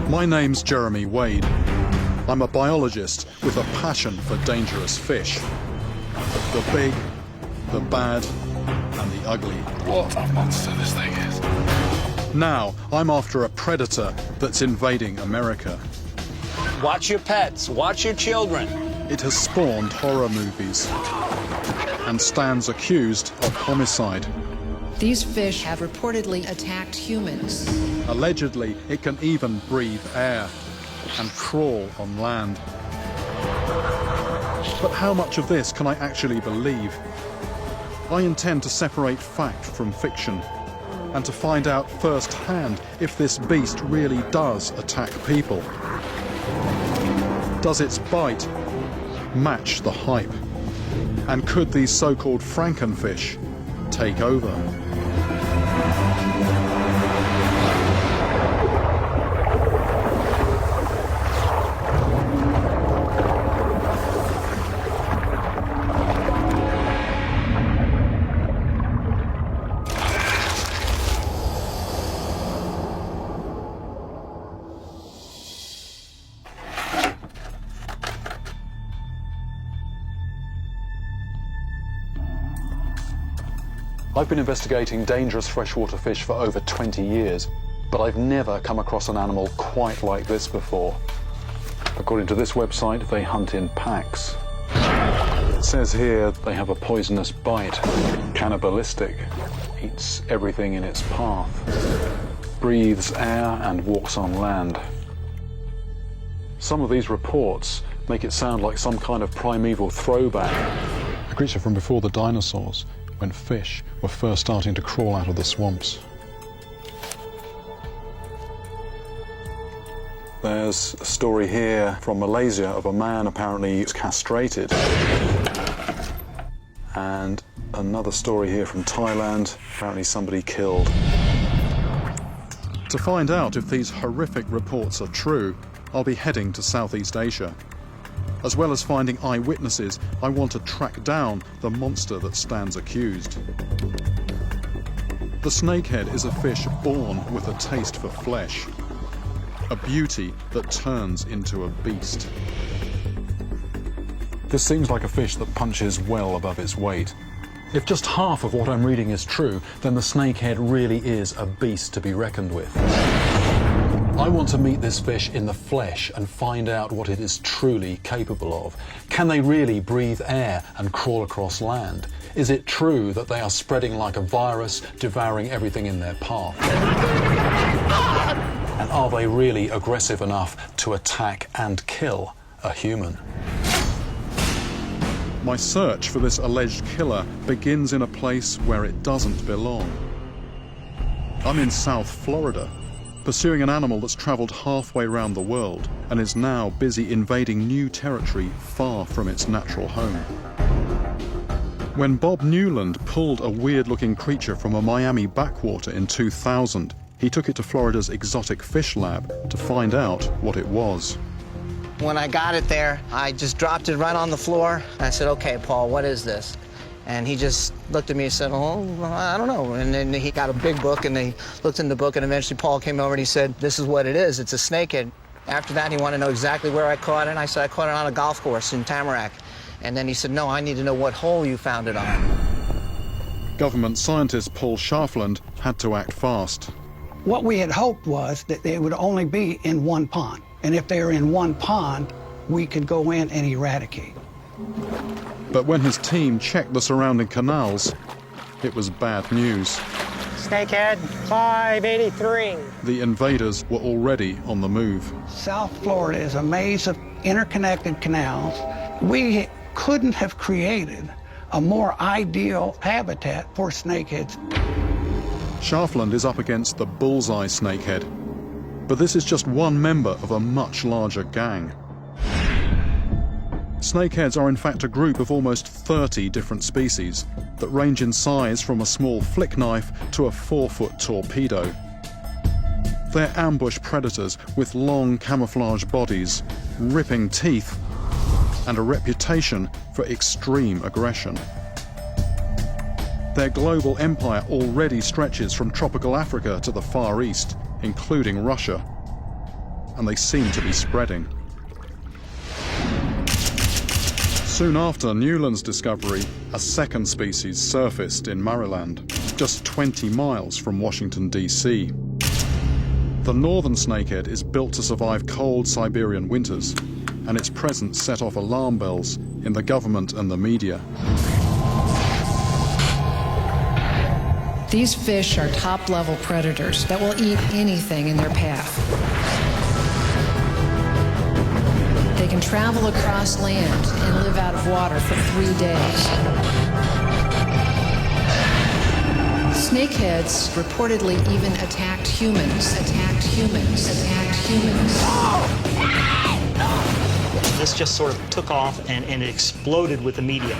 My name's Jeremy Wade. I'm a biologist with a passion for dangerous fish. The big, the bad, and the ugly. What a monster this thing is. Now, I'm after a predator that's invading America. Watch your pets, watch your children. It has spawned horror movies and stands accused of homicide. These fish have reportedly attacked humans. Allegedly, it can even breathe air and crawl on land. But how much of this can I actually believe? I intend to separate fact from fiction and to find out firsthand if this beast really does attack people. Does its bite match the hype? And could these so-called Frankenfish take over? I've been investigating dangerous freshwater fish for over 20 years, but I've never come across an animal quite like this before. According to this website, they hunt in packs. It says here they have a poisonous bite, cannibalistic, eats everything in its path, breathes air and walks on land. Some of these reports make it sound like some kind of primeval throwback, a creature from before the dinosaurs, when fish were first starting to crawl out of the swamps. There's a story here from Malaysia of a man apparently castrated. And another story here from Thailand, apparently somebody killed. To find out if these horrific reports are true, I'll be heading to Southeast Asia. As well as finding eyewitnesses, I want to track down the monster that stands accused. The snakehead is a fish born with a taste for flesh, a beauty that turns into a beast. This seems like a fish that punches well above its weight. If just half of what I'm reading is true, then the snakehead really is a beast to be reckoned with. I want to meet this fish in the flesh and find out what it is truly capable of. Can they really breathe air and crawl across land? Is it true that they are spreading like a virus, devouring everything in their path? And are they really aggressive enough to attack and kill a human? My search for this alleged killer begins in a place where it doesn't belong. I'm in South Florida, pursuing an animal that's travelled halfway around the world and is now busy invading new territory far from its natural home. When Bob Newland pulled a weird-looking creature from a Miami backwater in 2000, he took it to Florida's exotic fish lab to find out what it was. When I got it there, I just dropped it right on the floor. I said, "Okay, Paul, what is this?" And he just looked at me and said, "Oh, I don't know." And then he got a big book and he looked in the book, and eventually Paul came over and he said, "This is what it is. It's a snakehead." After that, he wanted to know exactly where I caught it. And I said, "I caught it on a golf course in Tamarack." And then he said, "No, I need to know what hole you found it on." Government scientist Paul Scharfland had to act fast. What we had hoped was that they would only be in one pond. And if they're in one pond, we could go in and eradicate. But when his team checked the surrounding canals, it was bad news. Snakehead 583. The invaders were already on the move. South Florida is a maze of interconnected canals. We couldn't have created a more ideal habitat for snakeheads. Scharfland is up against the bullseye snakehead, but this is just one member of a much larger gang. Snakeheads are in fact a group of almost 30 different species that range in size from a small flick knife to a 4-foot torpedo. They're ambush predators with long camouflage bodies, ripping teeth, and a reputation for extreme aggression. Their global empire already stretches from tropical Africa to the Far East, including Russia. and they seem to be spreading. Soon after Newland's discovery, a second species surfaced in Maryland, just 20 miles from Washington, D.C. The northern snakehead is built to survive cold Siberian winters, and its presence set off alarm bells in the government and the media. These fish are top-level predators that will eat anything in their path. They can travel across land and live out of water for 3 days. Snakeheads reportedly even attacked humans. This just sort of took off and it exploded with the media.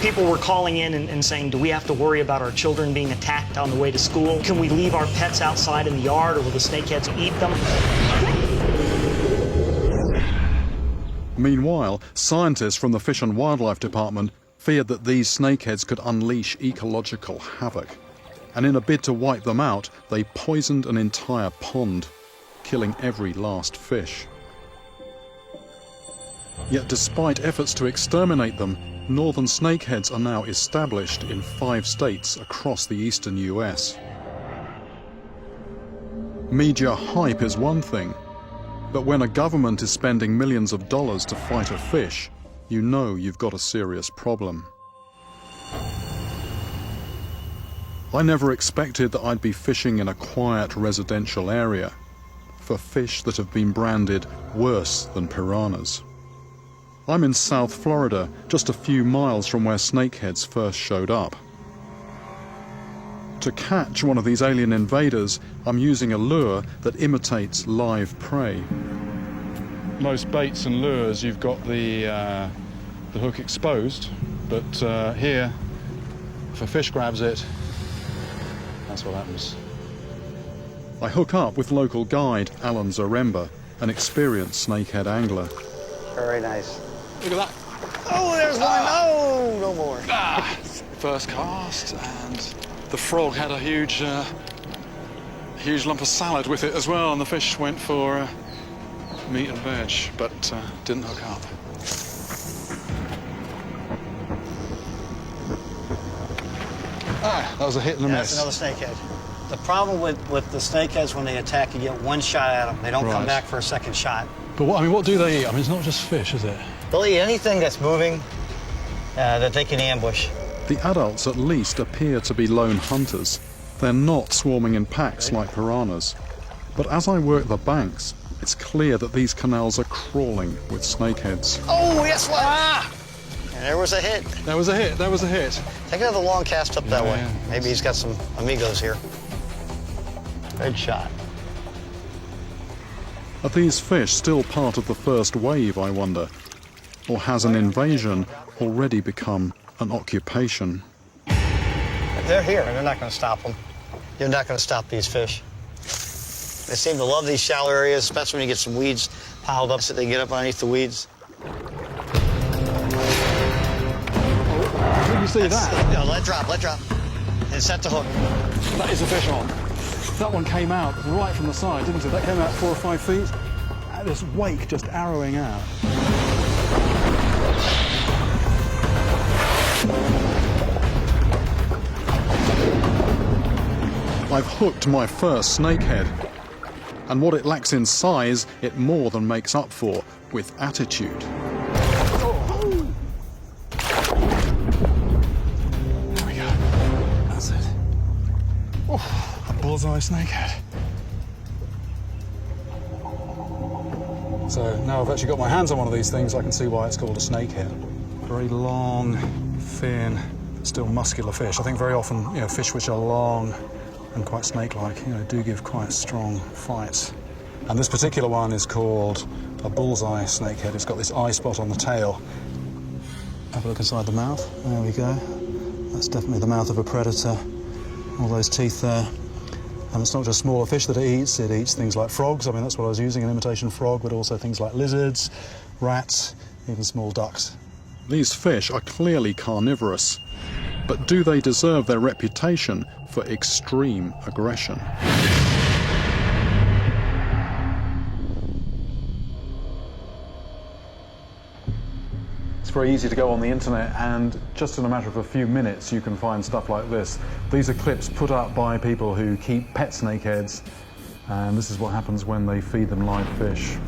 People were calling in and saying, do we have to worry about our children being attacked on the way to school? Can we leave our pets outside in the yard, or will the snakeheads eat them? Meanwhile, scientists from the Fish and Wildlife Department feared that these snakeheads could unleash ecological havoc. And in a bid to wipe them out, they poisoned an entire pond, killing every last fish. Yet despite efforts to exterminate them, northern snakeheads are now established in 5 states across the eastern US. Media hype is one thing, but when a government is spending millions of dollars to fight a fish, you know you've got a serious problem. I never expected that I'd be fishing in a quiet residential area for fish that have been branded worse than piranhas. I'm in South Florida, just a few miles from where snakeheads first showed up. To catch one of these alien invaders, I'm using a lure that imitates live prey. Most baits and lures, you've got the hook exposed, but here, if a fish grabs it, that's what happens. I hook up with local guide Alan Zaremba, an experienced snakehead angler. Very nice. Look at that. Oh, there's one. Oh, no more. First cast, and the frog had a huge lump of salad with it as well, and the fish went for meat and veg, but didn't hook up. That was a hit and a miss. That's another snakehead. The problem with the snakeheads, when they attack, you get one shot at them. They don't come back for a second shot. But what do they eat? I mean, it's not just fish, is it? They'll eat anything that's moving that they can ambush. The adults at least appear to be lone hunters. They're not swarming in packs like piranhas. But as I work the banks, it's clear that these canals are crawling with snakeheads. Oh, yes, one! Ah! And there was a hit. There was a hit. Take another long cast up that way. Yeah. Maybe he's got some amigos here. Good shot. Are these fish still part of the first wave, I wonder? Or has an invasion already become an occupation? They're here, and they're not going to stop them. You're not going to stop these fish. They seem to love these shallow areas, especially when you get some weeds piled up so they get up underneath the weeds. Did you see that? No, let drop. And set the hook. That is a fish on. That one came out right from the side, didn't it? That came out 4 or 5 feet. This wake just arrowing out. I've hooked my first snakehead, and what it lacks in size, it more than makes up for with attitude. There we go. That's it. Oh, a bullseye snakehead. So now I've actually got my hands on one of these things, I can see why it's called a snakehead. Very long, thin, still muscular fish. I think very often, fish which are long and quite snake-like, do give quite strong fights. And this particular one is called a bullseye snakehead. It's got this eye spot on the tail. Have a look inside the mouth. There we go. That's definitely the mouth of a predator. All those teeth there. And it's not just smaller fish that it eats things like frogs. I mean, that's what I was using, an imitation frog, but also things like lizards, rats, even small ducks. These fish are clearly carnivorous, but do they deserve their reputation for extreme aggression? It's very easy to go on the internet, and just in a matter of a few minutes you can find stuff like this. These are clips put up by people who keep pet snakeheads, and this is what happens when they feed them live fish.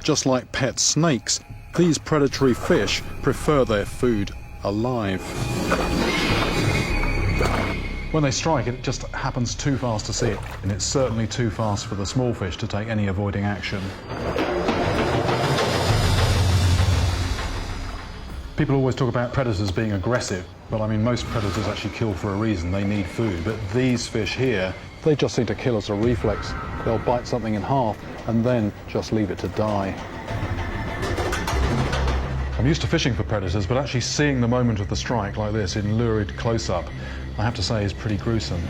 Just like pet snakes, these predatory fish prefer their food alive. When they strike, it just happens too fast to see it, and it's certainly too fast for the small fish to take any avoiding action. People always talk about predators being aggressive, but I mean, most predators actually kill for a reason. They need food, but these fish here, they just seem to kill as a reflex. They'll bite something in half and then just leave it to die. I'm used to fishing for predators, but actually seeing the moment of the strike like this in lurid close-up, I have to say, is pretty gruesome.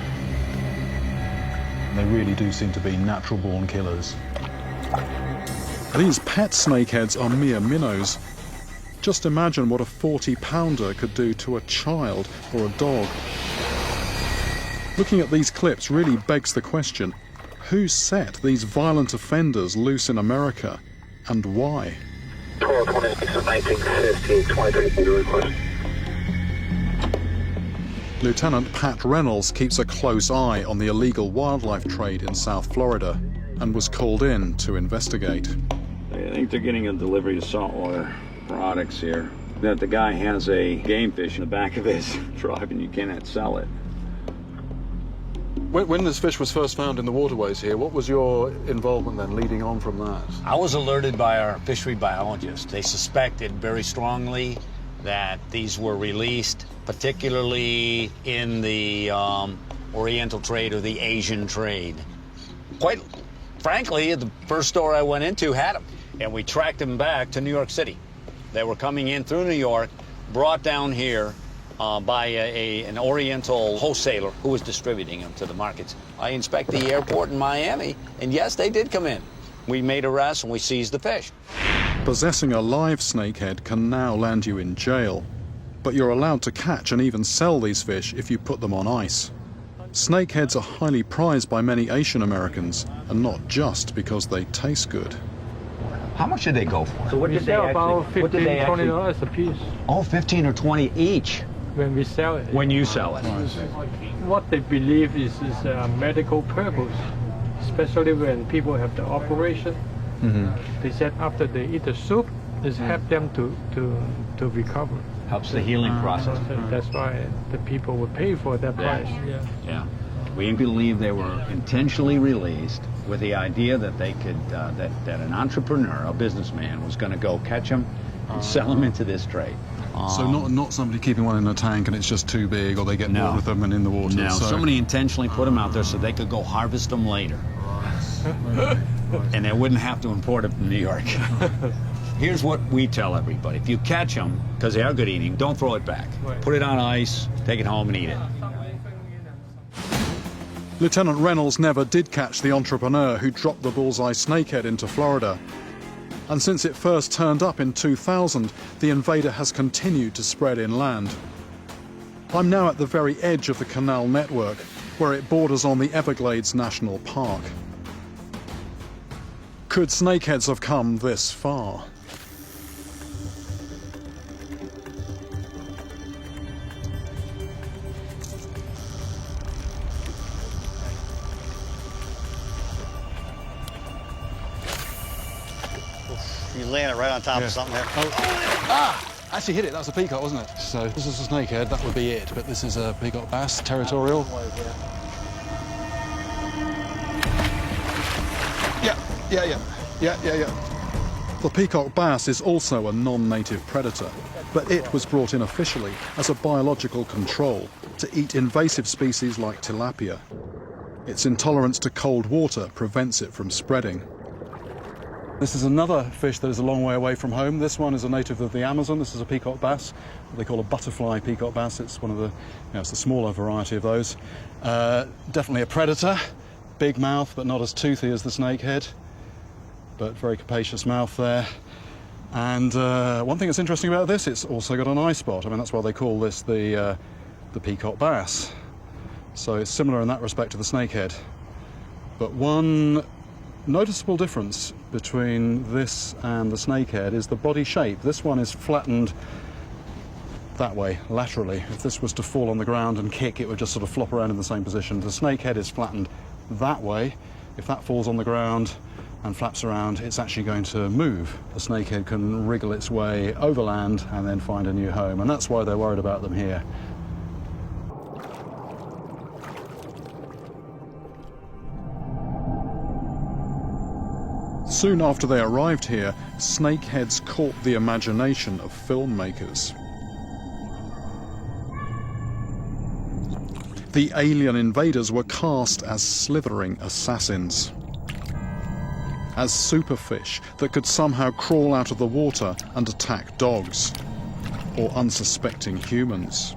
And they really do seem to be natural-born killers. These pet snakeheads are mere minnows. Just imagine what a 40-pounder could do to a child or a dog. Looking at these clips really begs the question, who set these violent offenders loose in America, and why? 1226 of 1950, 23 request. Lieutenant Pat Reynolds keeps a close eye on the illegal wildlife trade in South Florida and was called in to investigate. I think they're getting a delivery of saltwater products here. That the guy has a game fish in the back of his truck and you cannot sell it. When this fish was first found in the waterways here, what was your involvement then, leading on from that? I was alerted by our fishery biologists. They suspected very strongly that these were released, particularly in the Oriental trade or the Asian trade. Quite frankly, the first store I went into had them, and we tracked them back to New York City. They were coming in through New York, brought down here by an Oriental wholesaler who was distributing them to the markets. I inspected the airport in Miami, and yes, they did come in. We made arrests and we seized the fish. Possessing a live snakehead can now land you in jail, but you're allowed to catch and even sell these fish if you put them on ice. Snakeheads are highly prized by many Asian Americans, and not just because they taste good. How much did they go for? So what did they actually, about $15, $20 a piece. Oh, 15 or 20 each. When we sell it. When you sell it. What they believe is a medical purpose, especially when people have the operation. They said after they eat the soup, it helps them to recover. Helps the healing process. That's why the people would pay for that price. Yeah. We believe they were intentionally released with the idea that they could, that an entrepreneur, a businessman, was going to go catch them and sell them into this trade. So not somebody keeping one in a tank and it's just too big, or they get bored with them and in the water. No, so somebody intentionally put them out there so they could go harvest them later. And they wouldn't have to import them from New York. Here's what we tell everybody. If you catch them, because they are good eating, don't throw it back. Put it on ice, take it home and eat it. Lieutenant Reynolds never did catch the entrepreneur who dropped the bullseye snakehead into Florida. And since it first turned up in 2000, the invader has continued to spread inland. I'm now at the very edge of the canal network, where it borders on the Everglades National Park. Could snakeheads have come this far? You laying it right on top of something there. Actually hit it. That was a peacock, wasn't it? So this is a snakehead. That would be it. But this is a peacock bass, territorial. Yeah. The peacock bass is also a non-native predator, but it was brought in officially as a biological control to eat invasive species like tilapia. Its intolerance to cold water prevents it from spreading. This is another fish that is a long way away from home. This one is a native of the Amazon. This is a peacock bass, what they call a butterfly peacock bass. It's one of the, it's the smaller variety of those. Definitely a predator, big mouth, but not as toothy as the snakehead, but very capacious mouth there. And one thing that's interesting about this, it's also got an eye spot. I mean, that's why they call this the peacock bass. So it's similar in that respect to the snakehead. But one noticeable difference between this and the snakehead is the body shape. This one is flattened that way, laterally. If this was to fall on the ground and kick, it would just sort of flop around in the same position. The snakehead is flattened that way. If that falls on the ground and flaps around, it's actually going to move. The snakehead can wriggle its way overland and then find a new home, and that's why they're worried about them here. Soon after they arrived here, snakeheads caught the imagination of filmmakers. The alien invaders were cast as slithering assassins, as superfish that could somehow crawl out of the water and attack dogs or unsuspecting humans.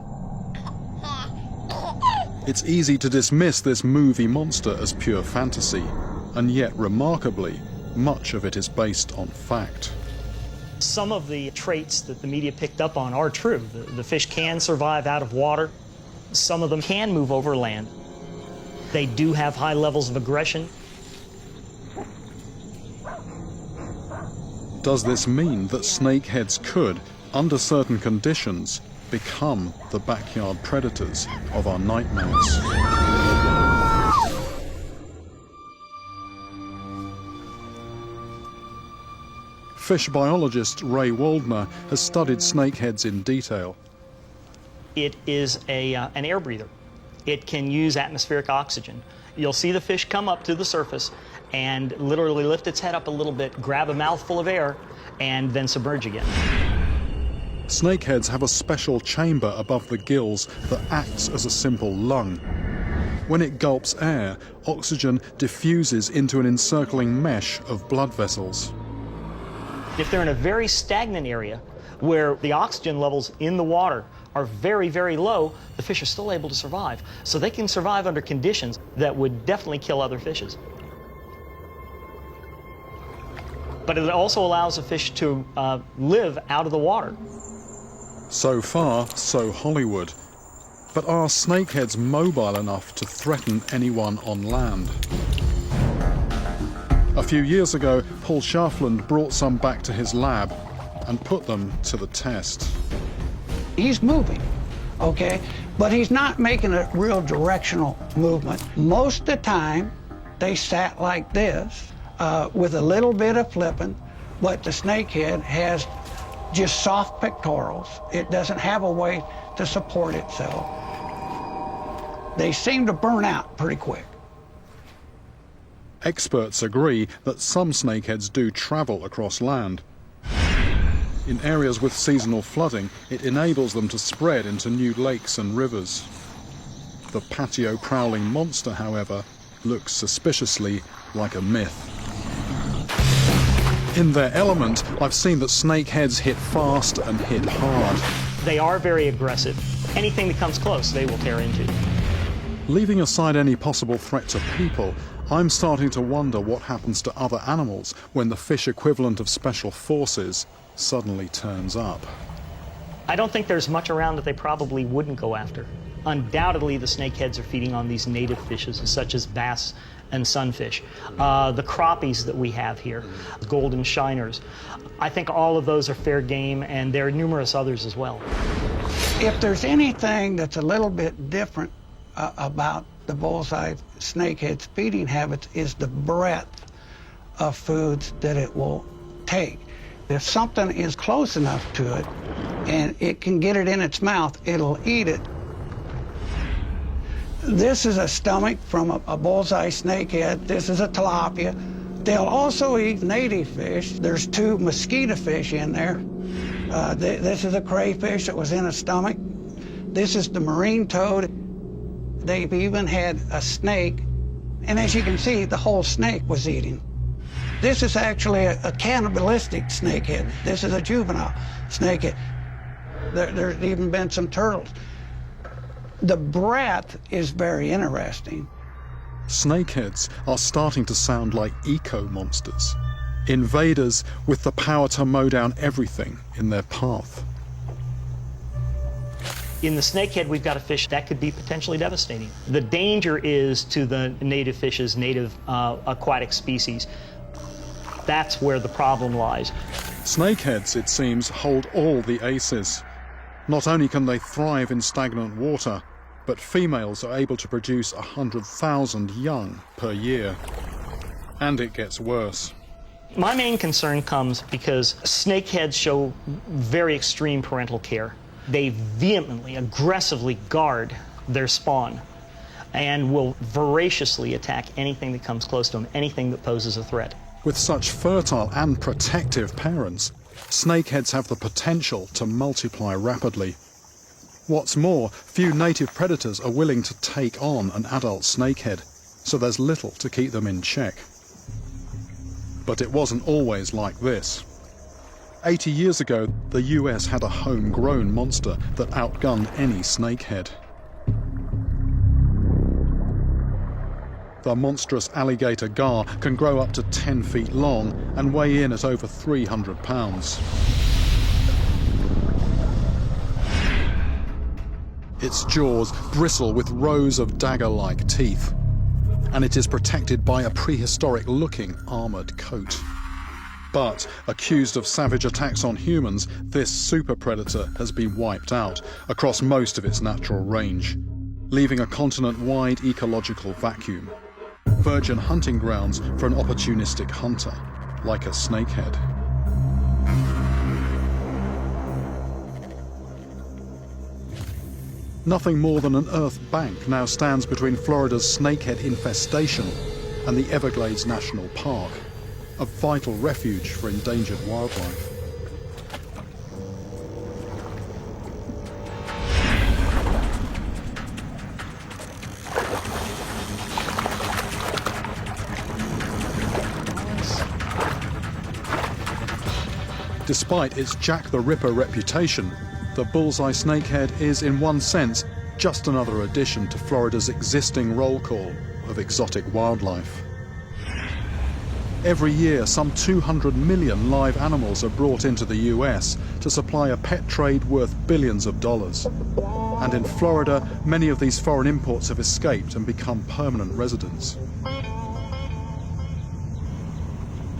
It's easy to dismiss this movie monster as pure fantasy, and yet remarkably, much of it is based on fact. Some of the traits that the media picked up on are true. The fish can survive out of water. Some of them can move over land. They do have high levels of aggression. Does this mean that snakeheads could, under certain conditions, become the backyard predators of our nightmares? Fish biologist Ray Waldner has studied snakeheads in detail. It is an air breather. It can use atmospheric oxygen. You'll see the fish come up to the surface and literally lift its head up a little bit, grab a mouthful of air, and then submerge again. Snakeheads have a special chamber above the gills that acts as a simple lung. When it gulps air, oxygen diffuses into an encircling mesh of blood vessels. If they're in a very stagnant area where the oxygen levels in the water are very, very low, the fish are still able to survive. So they can survive under conditions that would definitely kill other fishes. But it also allows a fish to live out of the water. So far, so Hollywood. But are snakeheads mobile enough to threaten anyone on land? A few years ago, Paul Schafland brought some back to his lab and put them to the test. He's moving, okay? But he's not making a real directional movement. Most of the time, they sat like this with a little bit of flipping, but the snakehead has just soft pectorals. It doesn't have a way to support itself. They seem to burn out pretty quick. Experts agree that some snakeheads do travel across land. In areas with seasonal flooding, it enables them to spread into new lakes and rivers. The patio-prowling monster, however, looks suspiciously like a myth. In their element, I've seen that snakeheads hit fast and hit hard. They are very aggressive. Anything that comes close, they will tear into. Leaving aside any possible threat to people, I'm starting to wonder what happens to other animals when the fish equivalent of special forces suddenly turns up. I don't think there's much around that they probably wouldn't go after. Undoubtedly, the snakeheads are feeding on these native fishes, such as bass and sunfish. The crappies that we have here, golden shiners. I think all of those are fair game, and there are numerous others as well. If there's anything that's a little bit different about the bullseye snakehead's feeding habits is the breadth of foods that it will take. If something is close enough to it and it can get it in its mouth, it'll eat it. This is a stomach from a bullseye snakehead. This is a tilapia. They'll also eat native fish. There's 2 mosquito fish in there. This is a crayfish that was in a stomach. This is the marine toad. They've even had a snake, and as you can see, the whole snake was eating. This is actually a cannibalistic snakehead. This is a juvenile snakehead. There's even been some turtles. The breadth is very interesting. Snakeheads are starting to sound like eco-monsters, invaders with the power to mow down everything in their path. In the snakehead, we've got a fish that could be potentially devastating. The danger is to the native fishes, native aquatic species. That's where the problem lies. Snakeheads, it seems, hold all the aces. Not only can they thrive in stagnant water, but females are able to produce 100,000 young per year. And it gets worse. My main concern comes because snakeheads show very extreme parental care. They vehemently, aggressively guard their spawn and will voraciously attack anything that comes close to them, anything that poses a threat. With such fertile and protective parents, snakeheads have the potential to multiply rapidly. What's more, few native predators are willing to take on an adult snakehead, so there's little to keep them in check. But it wasn't always like this. 80 years ago, the US had a homegrown monster that outgunned any snakehead. The monstrous alligator gar can grow up to 10 feet long and weigh in at over 300 pounds. Its jaws bristle with rows of dagger-like teeth, and it is protected by a prehistoric-looking armoured coat. But, accused of savage attacks on humans, this super predator has been wiped out across most of its natural range, leaving a continent-wide ecological vacuum. Virgin hunting grounds for an opportunistic hunter, like a snakehead. Nothing more than an earth bank now stands between Florida's snakehead infestation and the Everglades National Park, a vital refuge for endangered wildlife. Despite its Jack the Ripper reputation, the bullseye snakehead is, in one sense, just another addition to Florida's existing roll call of exotic wildlife. Every year, some 200 million live animals are brought into the US to supply a pet trade worth billions of dollars. And in Florida, many of these foreign imports have escaped and become permanent residents.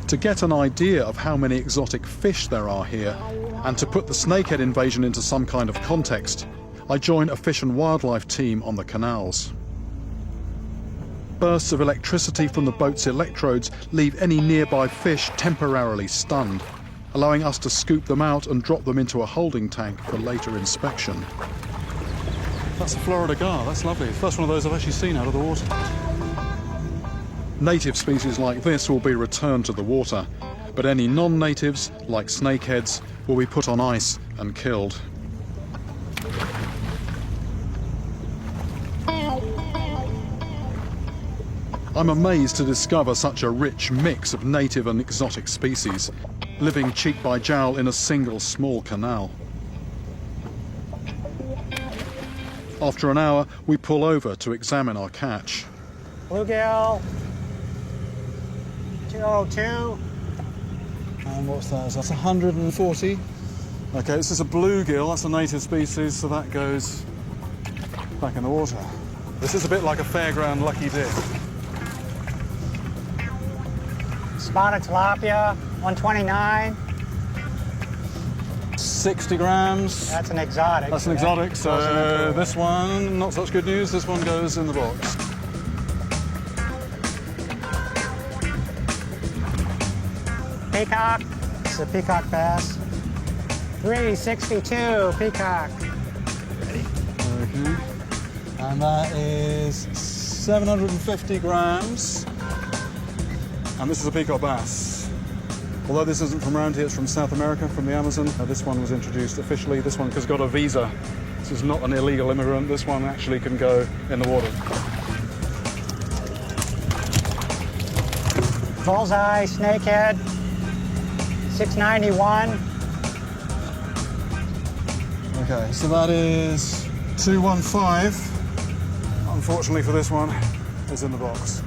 To get an idea of how many exotic fish there are here, and to put the snakehead invasion into some kind of context, I joined a fish and wildlife team on the canals. Bursts of electricity from the boat's electrodes leave any nearby fish temporarily stunned, allowing us to scoop them out and drop them into a holding tank for later inspection. That's a Florida gar, that's lovely. First one of those I've actually seen out of the water. Native species like this will be returned to the water, but any non-natives, like snakeheads, will be put on ice and killed. I'm amazed to discover such a rich mix of native and exotic species, living cheek by jowl in a single small canal. After an hour, we pull over to examine our catch. Bluegill, 202. And what's that? That's 140. Okay, this is a bluegill, that's a native species, so that goes back in the water. This is a bit like a fairground lucky dip. Spotted tilapia, 129. 60 grams. That's an exotic. That's an exotic, so this one, not such good news, this one goes in the box. Peacock, it's a peacock bass. 362 peacock. Okay. And that is 750 grams. And this is a peacock bass. Although this isn't from around here, it's from South America, from the Amazon. This one was introduced officially. This one has got a visa. This is not an illegal immigrant. This one actually can go in the water. Bullseye, snakehead, 691. Okay, so that is 215. Unfortunately for this one, it's in the box.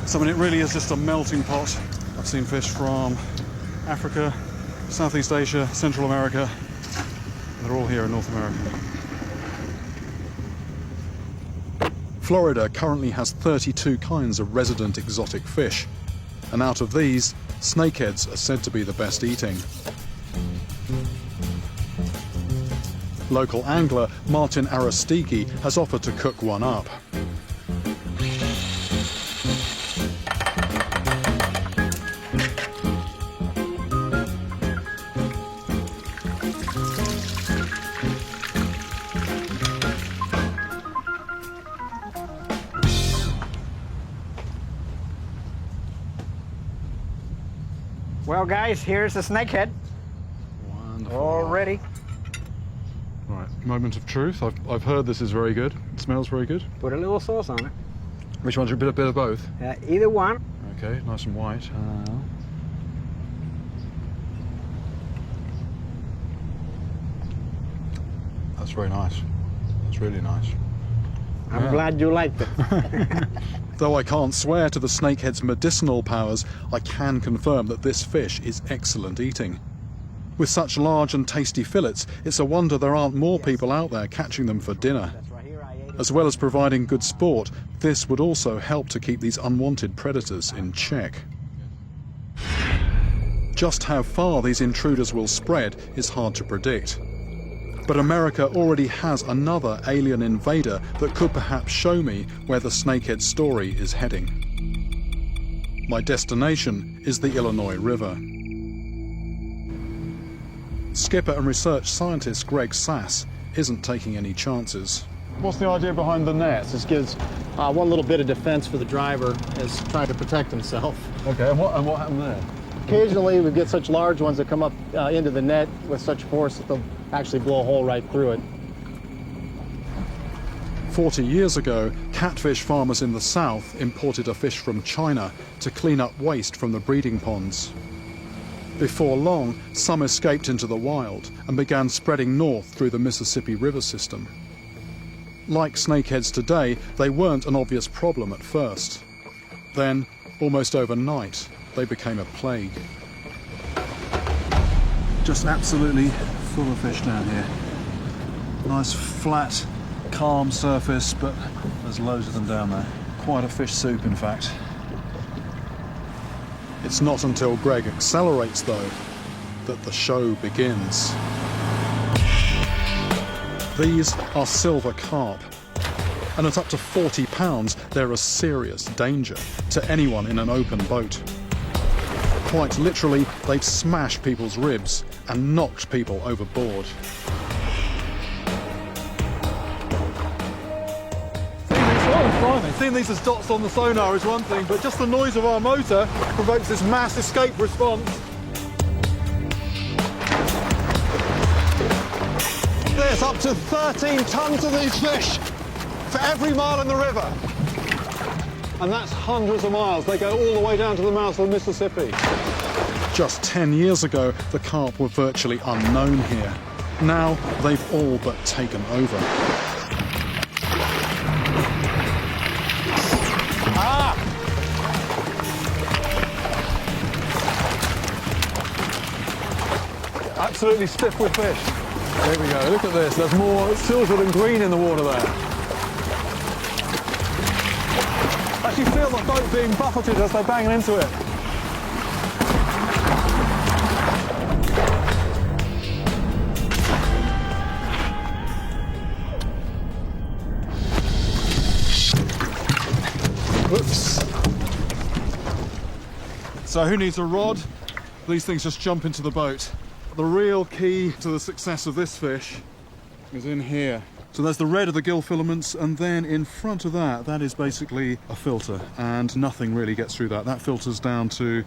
So I mean, it really is just a melting pot. I've seen fish from Africa, Southeast Asia, Central America, They're all here in North America. Florida currently has 32 kinds of resident exotic fish, and out of these, snakeheads are said to be the best eating. Local angler Martin Aristigi has offered to cook one up. Well, guys, here's the snakehead. Wonderful. All ready. Right, moment of truth. I've heard this is very good. It smells very good. Put a little sauce on it. Which one's a bit of both? Either one. Okay, nice and white. That's very nice. That's really nice. I'm glad you liked it. Though I can't swear to the snakehead's medicinal powers, I can confirm that this fish is excellent eating. With such large and tasty fillets, it's a wonder there aren't more people out there catching them for dinner. As well as providing good sport, this would also help to keep these unwanted predators in check. Just how far these intruders will spread is hard to predict. But America already has another alien invader that could perhaps show me where the snakehead story is heading. My destination is the Illinois River. Skipper and research scientist Greg Sass isn't taking any chances. What's the idea behind the net? This gives one little bit of defense for the driver as trying to protect himself. Okay, and what happened there? Occasionally we get such large ones that come up into the net with such force that they'll actually blow a hole right through it. 40 years ago, catfish farmers in the south imported a fish from China to clean up waste from the breeding ponds. Before long, some escaped into the wild and began spreading north through the Mississippi River system. Like snakeheads today, they weren't an obvious problem at first. Then, almost overnight, they became a plague. Just absolutely full of fish down here. Nice flat, calm surface, but there's loads of them down there. Quite a fish soup, in fact. It's not until Greg accelerates, though, that the show begins. These are silver carp, and at up to 40 pounds, they're a serious danger to anyone in an open boat. Quite literally, they've smashed people's ribs and knocked people overboard. Seeing these as dots on the sonar is one thing, but just the noise of our motor provokes this mass escape response. There's up to 13 tons of these fish for every mile in the river. And that's hundreds of miles. They go all the way down to the mouth of the Mississippi. Just 10 years ago, the carp were virtually unknown here. Now, they've all but taken over. Absolutely stiff with fish. There we go, look at this. There's more silver than green in the water there. I actually feel the boat being buffeted as they're banging into it. Whoops. So who needs a rod? These things just jump into the boat. The real key to the success of this fish is in here. So there's the red of the gill filaments, and then in front of that, that is basically a filter, and nothing really gets through that. That filters down to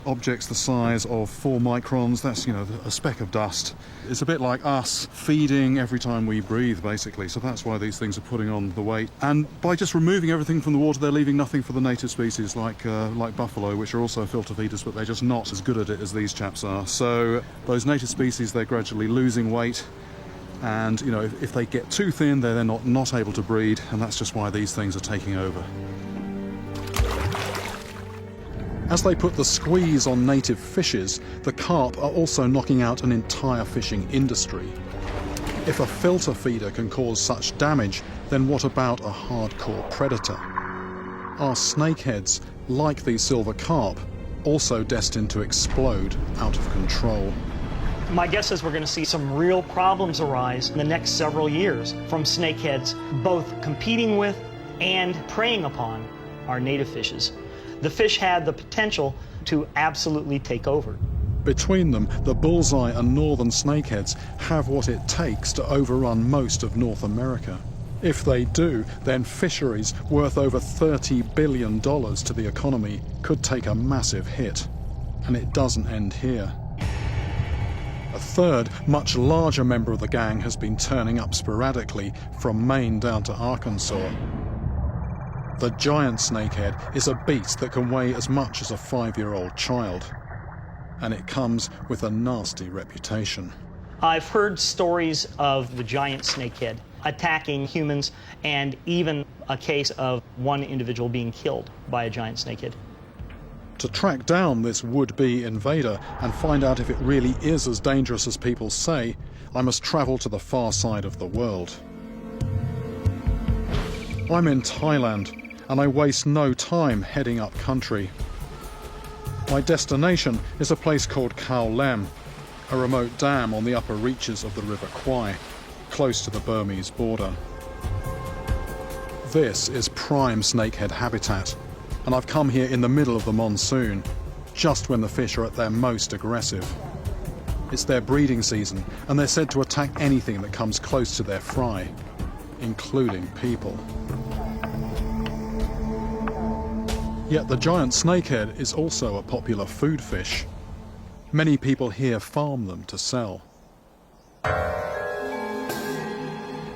objects the size of 4 microns. That's, you know, a speck of dust. It's a bit like us feeding every time we breathe, basically. So that's why these things are putting on the weight. And by just removing everything from the water, they're leaving nothing for the native species like buffalo, which are also filter feeders, but they're just not as good at it as these chaps are. So those native species, they're gradually losing weight. And, you know, if they get too thin, they're not able to breed, and that's just why these things are taking over. As they put the squeeze on native fishes, the carp are also knocking out an entire fishing industry. If a filter feeder can cause such damage, then what about a hardcore predator? Are snakeheads, like these silver carp, also destined to explode out of control? My guess is we're going to see some real problems arise in the next several years from snakeheads, both competing with and preying upon our native fishes. The fish had the potential to absolutely take over. Between them, the bullseye and northern snakeheads have what it takes to overrun most of North America. If they do, then fisheries worth over $30 billion to the economy could take a massive hit. And it doesn't end here. A third, much larger member of the gang has been turning up sporadically from Maine down to Arkansas. The giant snakehead is a beast that can weigh as much as a 5-year-old child. And it comes with a nasty reputation. I've heard stories of the giant snakehead attacking humans, and even a case of one individual being killed by a giant snakehead. To track down this would-be invader and find out if it really is as dangerous as people say, I must travel to the far side of the world. I'm in Thailand, and I waste no time heading up country. My destination is a place called Khao Lem, a remote dam on the upper reaches of the River Kwai, close to the Burmese border. This is prime snakehead habitat, and I've come here in the middle of the monsoon, just when the fish are at their most aggressive. It's their breeding season, and they're said to attack anything that comes close to their fry, including people. Yet the giant snakehead is also a popular food fish. Many people here farm them to sell.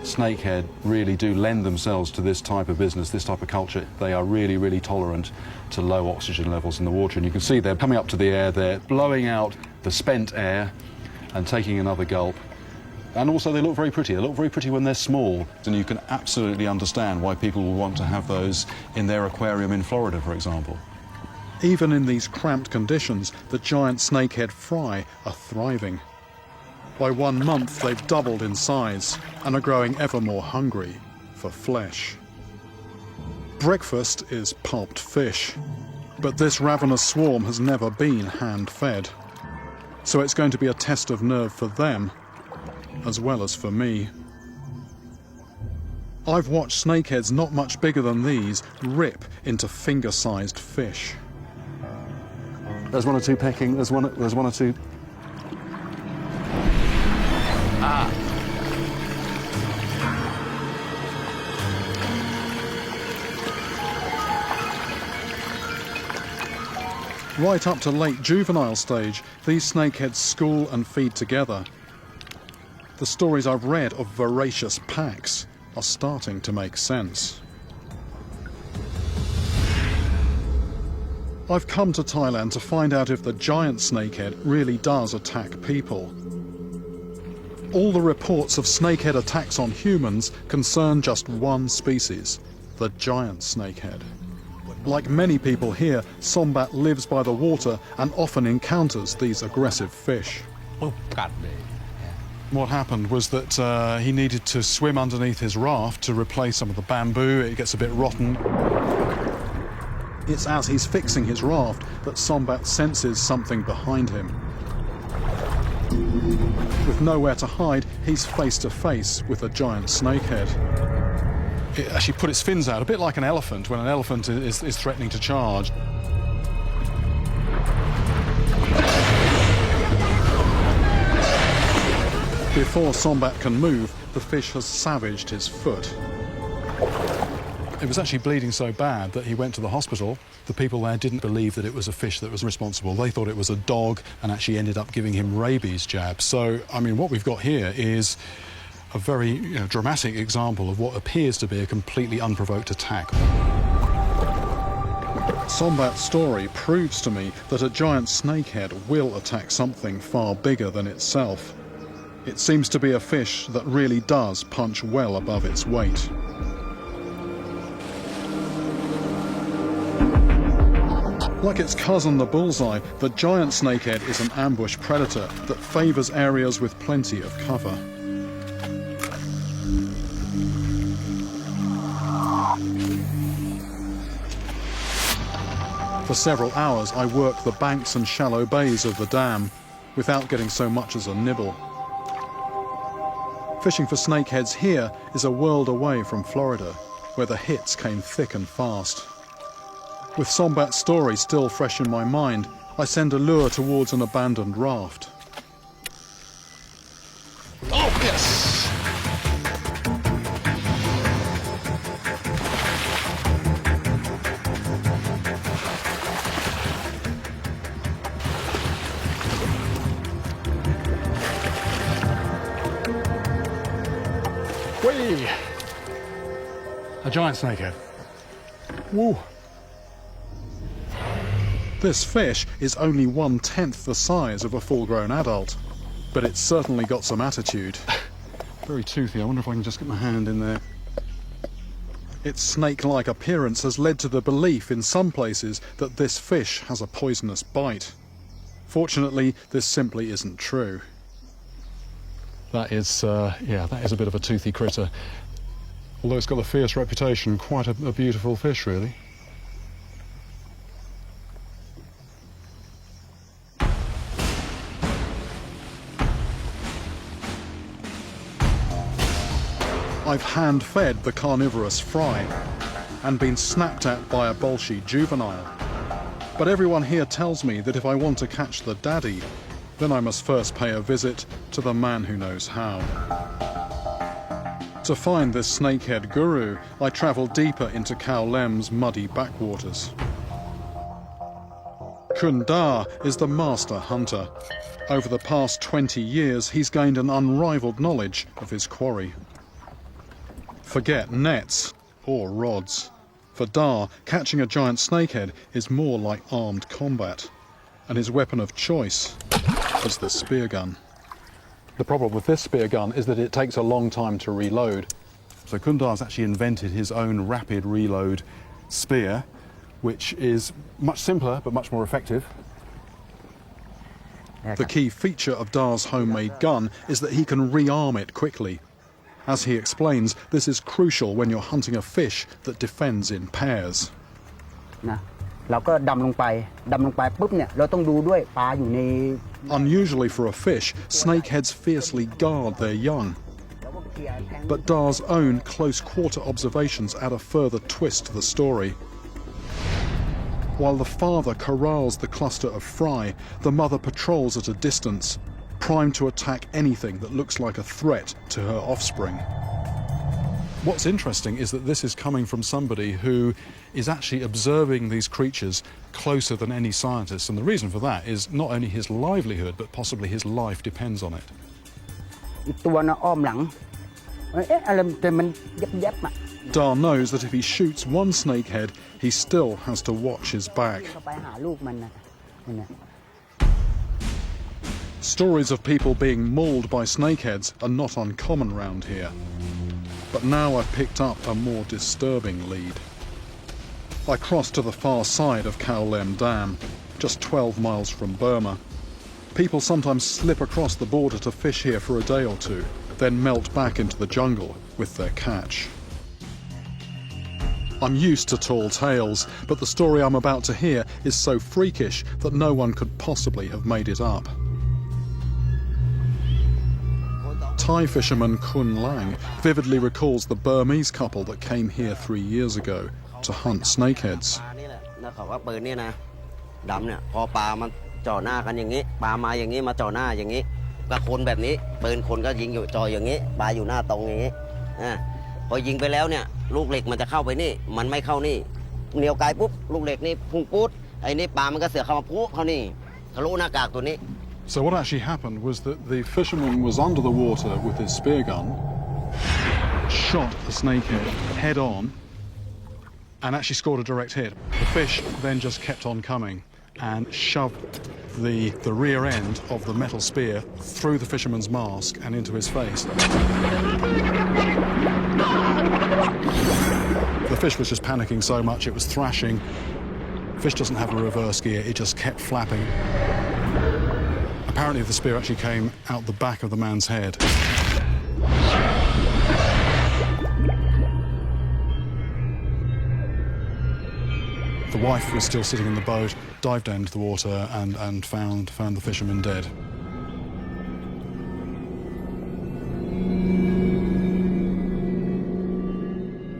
Snakehead really do lend themselves to this type of business, this type of culture. They are really, really tolerant to low oxygen levels in the water. And you can see they're coming up to the air, they're blowing out the spent air and taking another gulp. And also they look very pretty. They look very pretty when they're small. And you can absolutely understand why people will want to have those in their aquarium in Florida, for example. Even in these cramped conditions, the giant snakehead fry are thriving. By 1 month, they've doubled in size and are growing ever more hungry for flesh. Breakfast is pulped fish, but this ravenous swarm has never been hand-fed. So it's going to be a test of nerve for them, as well as for me. I've watched snakeheads not much bigger than these rip into finger-sized fish. There's one or two pecking, there's one or two. Right up to late juvenile stage, these snakeheads school and feed together. The stories I've read of voracious packs are starting to make sense. I've come to Thailand to find out if the giant snakehead really does attack people. All the reports of snakehead attacks on humans concern just one species, the giant snakehead. Like many people here, Sombat lives by the water and often encounters these aggressive fish. What happened was that he needed to swim underneath his raft to replace some of the bamboo. It gets a bit rotten. It's as he's fixing his raft that Sombat senses something behind him. With nowhere to hide, he's face to face with a giant snakehead. It actually put its fins out, a bit like an elephant when an elephant is threatening to charge. Before Sombat can move, the fish has savaged his foot. It was actually bleeding so bad that he went to the hospital. The people there didn't believe that it was a fish that was responsible. They thought it was a dog and actually ended up giving him rabies jabs. So, I mean, what we've got here is a very dramatic example of what appears to be a completely unprovoked attack. Sombat's story proves to me that a giant snakehead will attack something far bigger than itself. It seems to be a fish that really does punch well above its weight. Like its cousin the bullseye, the giant snakehead is an ambush predator that favours areas with plenty of cover. For several hours, I worked the banks and shallow bays of the dam without getting so much as a nibble. Fishing for snakeheads here is a world away from Florida, where the hits came thick and fast. With Sombat's story still fresh in my mind, I send a lure towards an abandoned raft. Oh, yes! Whee! A giant snakehead. Woo! This fish is only 1/10 the size of a full-grown adult, but it's certainly got some attitude. Very toothy. I wonder if I can just get my hand in there. Its snake-like appearance has led to the belief in some places that this fish has a poisonous bite. Fortunately, this simply isn't true. That is, that is a bit of a toothy critter. Although it's got a fierce reputation, quite a beautiful fish, really. I've hand-fed the carnivorous fry and been snapped at by a bolshy juvenile. But everyone here tells me that if I want to catch the daddy, then I must first pay a visit to the man who knows how. To find this snakehead guru, I travel deeper into Khao Lem's muddy backwaters. Kun Da is the master hunter. Over the past 20 years, he's gained an unrivaled knowledge of his quarry. Forget nets or rods. For Da, catching a giant snakehead is more like armed combat, and his weapon of choice is the spear gun. The problem with this spear gun is that it takes a long time to reload. So Kun Da's actually invented his own rapid reload spear, which is much simpler but much more effective. The key feature of Da's homemade gun is that he can rearm it quickly. As he explains, this is crucial when you're hunting a fish that defends in pairs. Unusually for a fish, snakeheads fiercely guard their young. But Da's own close-quarter observations add a further twist to the story. While the father corrals the cluster of fry, the mother patrols at a distance, primed to attack anything that looks like a threat to her offspring. What's interesting is that this is coming from somebody who is actually observing these creatures closer than any scientist, and the reason for that is not only his livelihood, but possibly his life depends on it. Da knows that if he shoots one snakehead, he still has to watch his back. Stories of people being mauled by snakeheads are not uncommon round here. But now I've picked up a more disturbing lead. I crossed to the far side of Khao Lem Dam, just 12 miles from Burma. People sometimes slip across the border to fish here for a day or two, then melt back into the jungle with their catch. I'm used to tall tales, but the story I'm about to hear is so freakish that no one could possibly have made it up. Thai fisherman Kun Lang vividly recalls the Burmese couple that came here 3 years ago to hunt snakeheads. So what actually happened was that the fisherman was under the water with his spear gun, shot the snakehead head on, and actually scored a direct hit. The fish then just kept on coming and shoved the rear end of the metal spear through the fisherman's mask and into his face. The fish was just panicking so much it was thrashing. Fish doesn't have a reverse gear, it just kept flapping. Apparently the spear actually came out the back of the man's head. The wife was still sitting in the boat, dived down into the water and found the fisherman dead.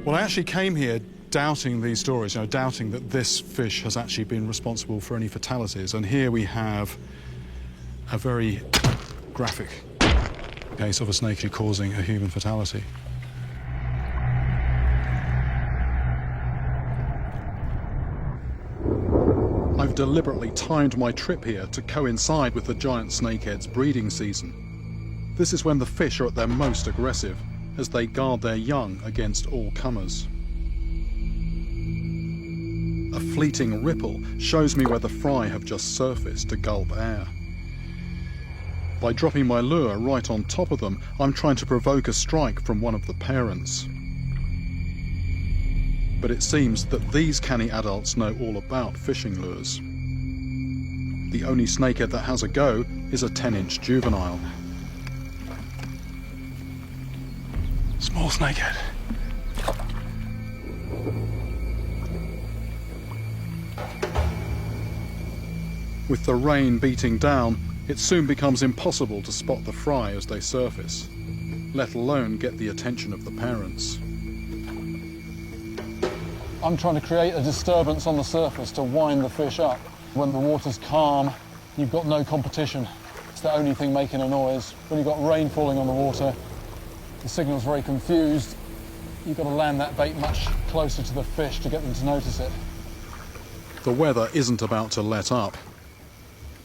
Well, I actually came here doubting these stories, doubting that this fish has actually been responsible for any fatalities. And here we have a very graphic case of a snakehead causing a human fatality. I've deliberately timed my trip here to coincide with the giant snakehead's breeding season. This is when the fish are at their most aggressive, as they guard their young against all comers. A fleeting ripple shows me where the fry have just surfaced to gulp air. By dropping my lure right on top of them, I'm trying to provoke a strike from one of the parents. But it seems that these canny adults know all about fishing lures. The only snakehead that has a go is a 10-inch juvenile. Small snakehead. With the rain beating down, it soon becomes impossible to spot the fry as they surface, let alone get the attention of the parents. I'm trying to create a disturbance on the surface to wind the fish up. When the water's calm, you've got no competition. It's the only thing making a noise. When you've got rain falling on the water, the signal's very confused. You've got to land that bait much closer to the fish to get them to notice it. The weather isn't about to let up.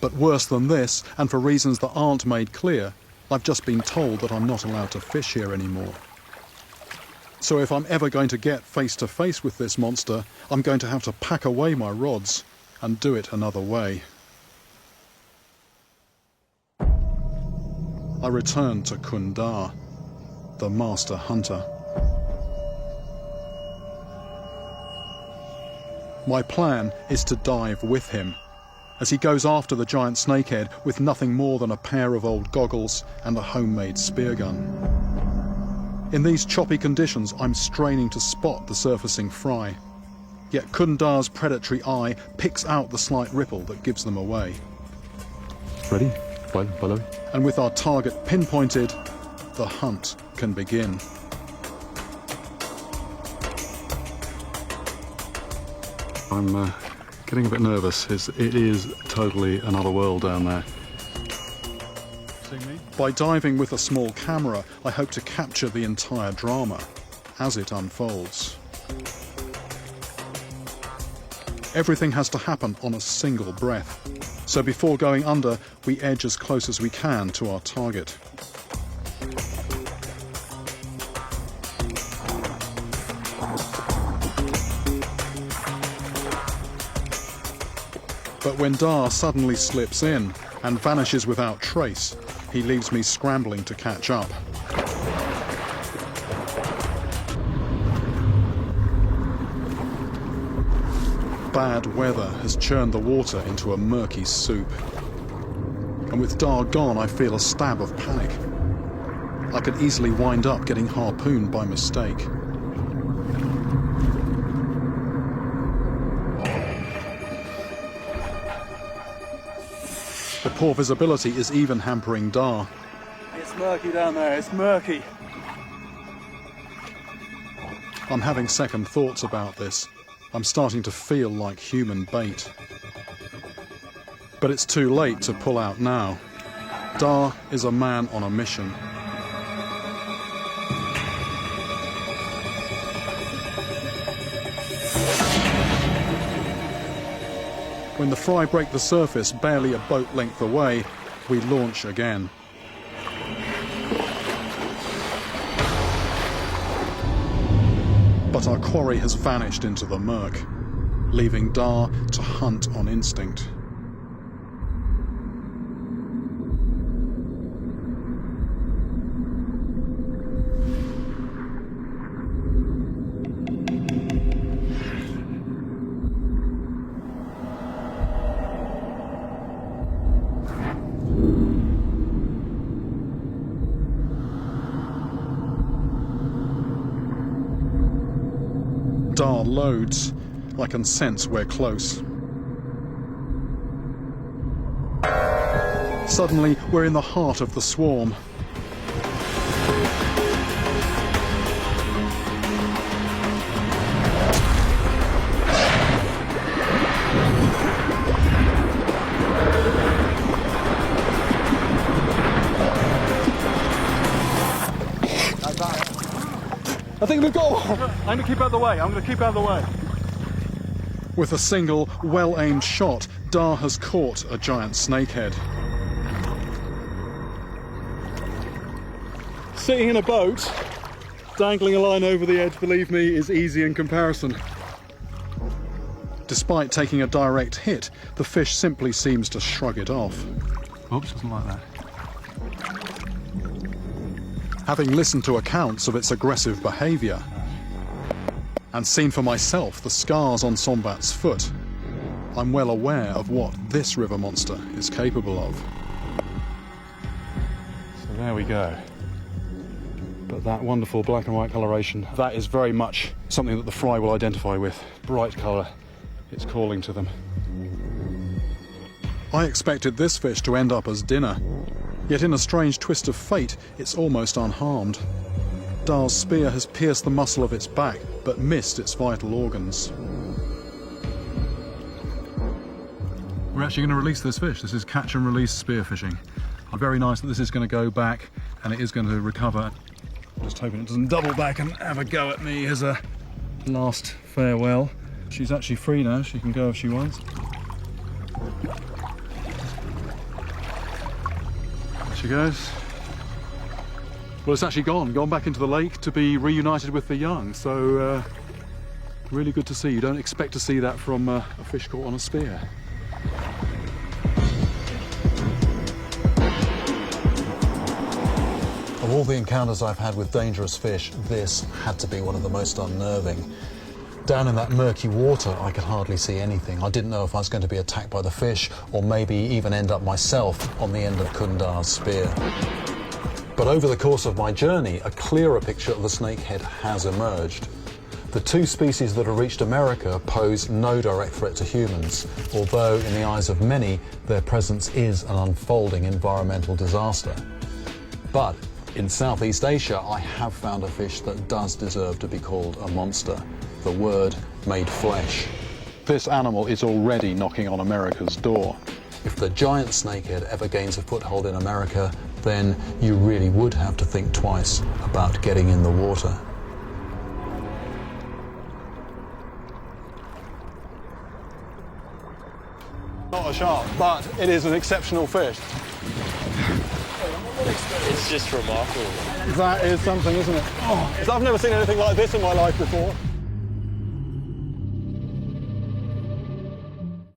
But worse than this, and for reasons that aren't made clear, I've just been told that I'm not allowed to fish here anymore. So if I'm ever going to get face to face with this monster, I'm going to have to pack away my rods and do it another way. I return to Kundar, the master hunter. My plan is to dive with him as he goes after the giant snakehead with nothing more than a pair of old goggles and a homemade spear gun. In these choppy conditions, I'm straining to spot the surfacing fry, yet Kundar's predatory eye picks out the slight ripple that gives them away. Ready? Follow. And with our target pinpointed, the hunt can begin. I'm getting a bit nervous. It is totally another world down there. By diving with a small camera, I hope to capture the entire drama as it unfolds. Everything has to happen on a single breath, so before going under, we edge as close as we can to our target. But when Dar suddenly slips in and vanishes without trace, he leaves me scrambling to catch up. Bad weather has churned the water into a murky soup. And with Dar gone, I feel a stab of panic. I could easily wind up getting harpooned by mistake. The poor visibility is even hampering Dar. It's murky down there, it's murky. I'm having second thoughts about this. I'm starting to feel like human bait. But it's too late to pull out now. Dar is a man on a mission. When the fry break the surface barely a boat length away, we launch again. But our quarry has vanished into the murk, leaving Dar to hunt on instinct. Dar loads, I can sense we're close. Suddenly, we're in the heart of the swarm. I think we've got one. I'm going to keep out of the way. I'm going to keep out of the way. With a single, well-aimed shot, Dar has caught a giant snakehead. Sitting in a boat, dangling a line over the edge, believe me, is easy in comparison. Despite taking a direct hit, the fish simply seems to shrug it off. Oops, doesn't like that. Having listened to accounts of its aggressive behaviour and seen for myself the scars on Sombat's foot, I'm well aware of what this river monster is capable of. So there we go. But that wonderful black and white coloration, that is very much something that the fry will identify with. Bright colour, it's calling to them. I expected this fish to end up as dinner. Yet in a strange twist of fate, it's almost unharmed. Dar's spear has pierced the muscle of its back, but missed its vital organs. We're actually going to release this fish. This is catch and release spear fishing. Very nice that this is going to go back and it is going to recover. Just hoping it doesn't double back and have a go at me as a last farewell. She's actually free now. She can go if she wants. She goes. Well, it's actually gone back into the lake to be reunited with the young, so really good to see. You don't expect to see that from a fish caught on a spear. Of all the encounters I've had with dangerous fish, this had to be one of the most unnerving. Down in that murky water, I could hardly see anything. I didn't know if I was going to be attacked by the fish or maybe even end up myself on the end of Kundar's spear. But over the course of my journey, a clearer picture of the snakehead has emerged. The two species that have reached America pose no direct threat to humans, although in the eyes of many, their presence is an unfolding environmental disaster. But in Southeast Asia, I have found a fish that does deserve to be called a monster. The word made flesh. This animal is already knocking on America's door. If the giant snakehead ever gains a foothold in America, then you really would have to think twice about getting in the water. Not a shark, but it is an exceptional fish. It's just remarkable. That is something, isn't it? Oh, I've never seen anything like this in my life before.